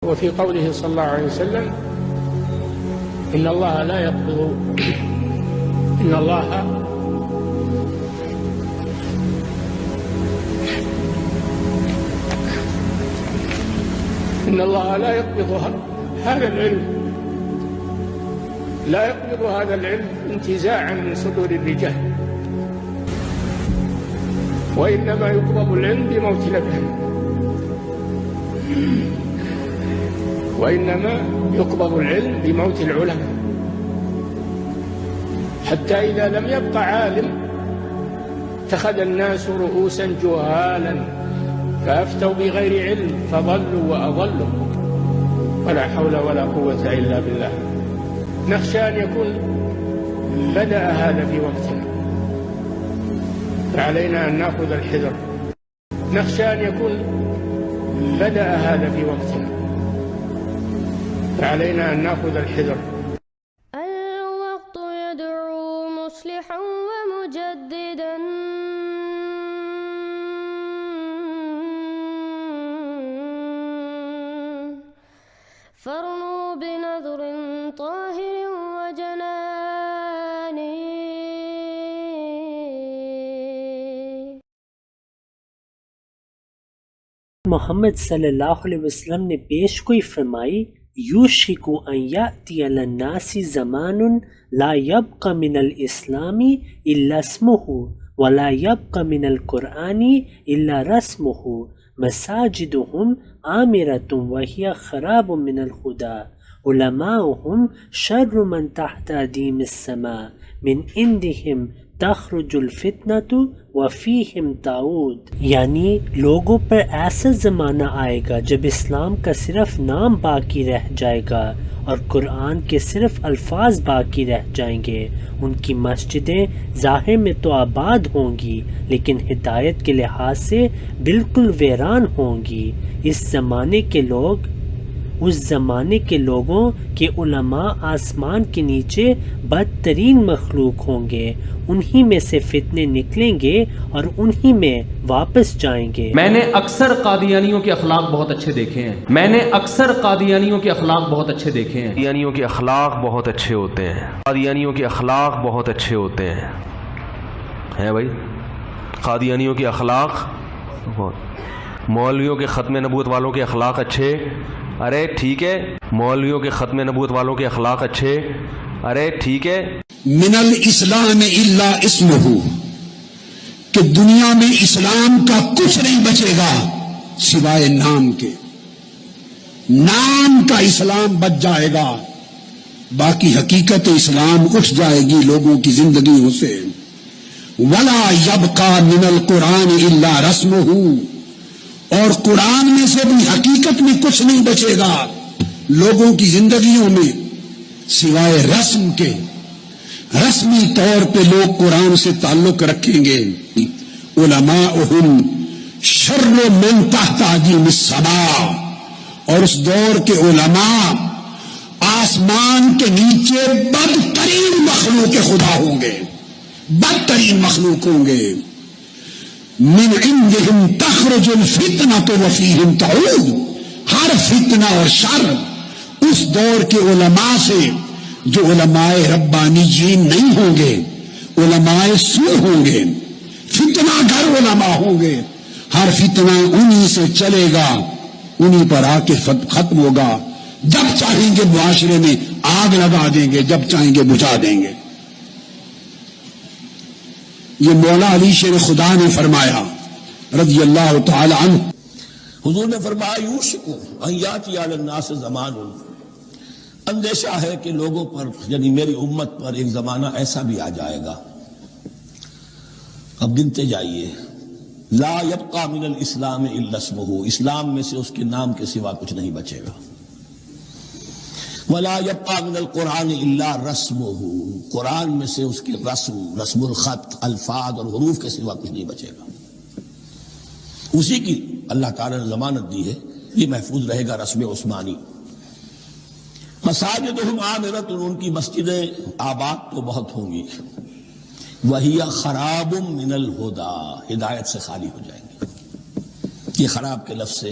وفي قوله صلى الله عليه وسلم إن الله لا يقبض إن الله لا يقبض هذا العلم، لا يقبض هذا العلم انتزاعا من صدور الرجال، وإنما يقبض العلم بموت الأبهام، وإنما يقبض العلم بموت العلماء، حتى إذا لم يبق عالم اتخذ الناس رؤوسا جهالا فأفتوا بغير علم فضلوا وأضلوا، ولا حول ولا قوة إلا بالله. نخشى أن يكون بدأ هذا في وقتنا، فعلينا أن نأخذ الحذر. نخشى أن يكون بدأ هذا في وقتنا، فعلينا أن نأخذ الحذر. الوقت يدعو مصلحا ومجددا، فارنوا بنظر طاهر وجنان. محمد صلی اللہ علیہ وسلم نے پیش گوئی فرمائی یوشک ان یأتی علی الناس زمان لا یبق من الاسلام الا اسمہ ولا یبق من القرآن الا رسمہ مساجدهم عامرۃ وہی خراب من الخدا علماؤہم شر من تحت ادیم السماء من عندہم تخرج الفتنۃ وفیہم تعود. یعنی لوگوں پر ایسا زمانہ آئے گا جب اسلام کا صرف نام باقی رہ جائے گا اور قرآن کے صرف الفاظ باقی رہ جائیں گے. ان کی مسجدیں ظاہر میں تو آباد ہوں گی لیکن ہدایت کے لحاظ سے بالکل ویران ہوں گی. اس زمانے کے لوگوں کے علماء آسمان کے نیچے بدترین مخلوق ہوں گے. انہی میں سے فتنے نکلیں گے اور انہی میں واپس جائیں گے. میں نے اکثر قادیانیوں کے اخلاق بہت اچھے دیکھے ہیں. قادیانیوں کے اخلاق بہت اچھے ہوتے ہیں. ہے بھائی، قادیانیوں کے اخلاق بہت. مولویوں کے ختم نبوت والوں کے اخلاق اچھے، ارے ٹھیک ہے. مولویوں کے ختم نبوت والوں کے اخلاق اچھے، ارے ٹھیک ہے. من الاسلام الا اسمہ، کہ دنیا میں اسلام کا کچھ نہیں بچے گا سوائے نام کے. نام کا اسلام بچ جائے گا، باقی حقیقت اسلام اٹھ جائے گی لوگوں کی زندگیوں سے. ولا یبقى من القرآن الا رسمہ، اور قرآن میں سے بھی حقیقت میں کچھ نہیں بچے گا لوگوں کی زندگیوں میں سوائے رسم کے. رسمی طور پہ لوگ قرآن سے تعلق رکھیں گے. علماؤہم شر من تحت ادیم السماء، اور اس دور کے علماء آسمان کے نیچے بدترین مخلوق خدا ہوں گے، بدترین مخلوق ہوں گے. من عندہم تخرج الفتنۃ وفیہم تعود، ہر فتنہ اور شر اس دور کے علماء سے، جو علماء ربانیین نہیں ہوں گے، علماء سو ہوں گے، فتنہ گر علماء ہوں گے. ہر فتنہ انہی سے چلے گا، انہی پر آ کے ختم ہوگا. جب چاہیں گے معاشرے میں آگ لگا دیں گے، جب چاہیں گے بجھا دیں گے. یہ مولا علی شیر خدا نے فرمایا رضی اللہ تعالی عنہ. حضور نے فرمایا یوشک ان یاتی علی الناس زمان، اندیشہ ہے کہ لوگوں پر یعنی میری امت پر ایک زمانہ ایسا بھی آ جائے گا. اب گنتے جائیے. لا یبقى من الاسلام الا اسمہ، اسلام میں سے اس کے نام کے سوا کچھ نہیں بچے گا. ولا يبقى من القرآن الا رسمہ، قرآن میں سے اس کے رسم الخط، الفاظ اور حروف کے سوا کچھ نہیں بچے گا. اسی کی اللہ تعالی نے ضمانت دی ہے، یہ محفوظ رہے گا رسم عثمانی. مساجدہم عامرۃ، ان کی مسجدیں آباد تو بہت ہوں گی. وہی خراب من الہدی، ہدایت سے خالی ہو جائیں گے. یہ خراب کے لفظ سے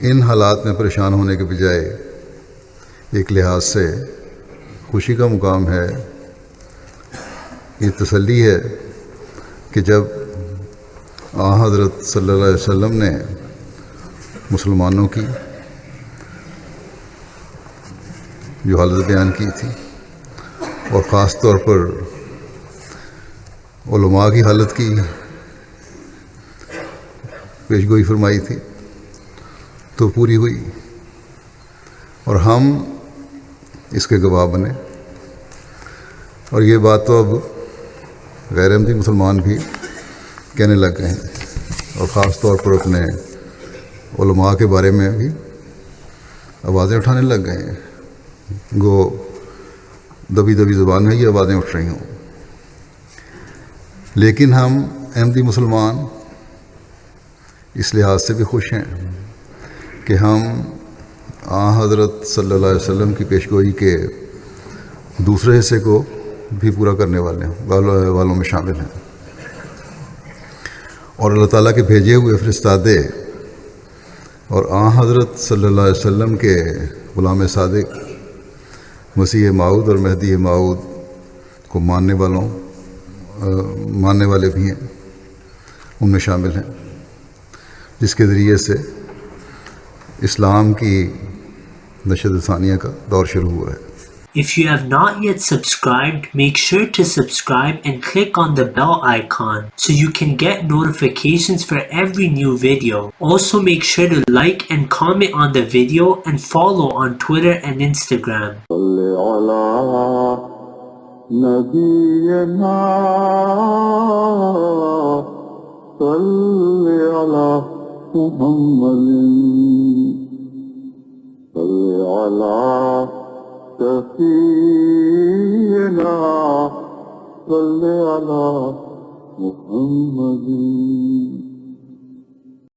ان حالات میں پریشان ہونے کے بجائے ایک لحاظ سے خوشی کا مقام ہے، یہ تسلی ہے کہ جب حضرت صلی اللہ علیہ وسلم نے مسلمانوں کی جو حالت بیان کی تھی اور خاص طور پر علماء کی حالت کی پیشگوئی فرمائی تھی تو پوری ہوئی، اور ہم اس کے گواہ بنے. اور یہ بات تو اب غیر احمدی مسلمان بھی کہنے لگ گئے ہیں، اور خاص طور پر اپنے علماء کے بارے میں بھی آوازیں اٹھانے لگ گئے ہیں، گو دبی دبی زبان میں یہ آوازیں اٹھ رہی ہوں. لیکن ہم احمدی مسلمان اس لحاظ سے بھی خوش ہیں کہ ہم حضرت صلی اللہ علیہ وسلم کی پیشگوئی کے دوسرے حصے کو بھی پورا کرنے والوں میں شامل ہیں، اور اللہ تعالیٰ کے بھیجے ہوئے فرستادے اور حضرت صلی اللہ علیہ وسلم کے غلام صادق مسیح موعود اور مہدی موعود کو ماننے والے بھی ہیں، ان میں شامل ہیں، جس کے ذریعے سے اسلام کی نشد ثانیہ کا دور شروع ہوا ہے. If you have not yet subscribed, make sure to subscribe and click on the bell icon so you can get notifications for every new video. Also make sure to like and comment on the video and follow on Twitter and Instagram. سفينا صل على محمد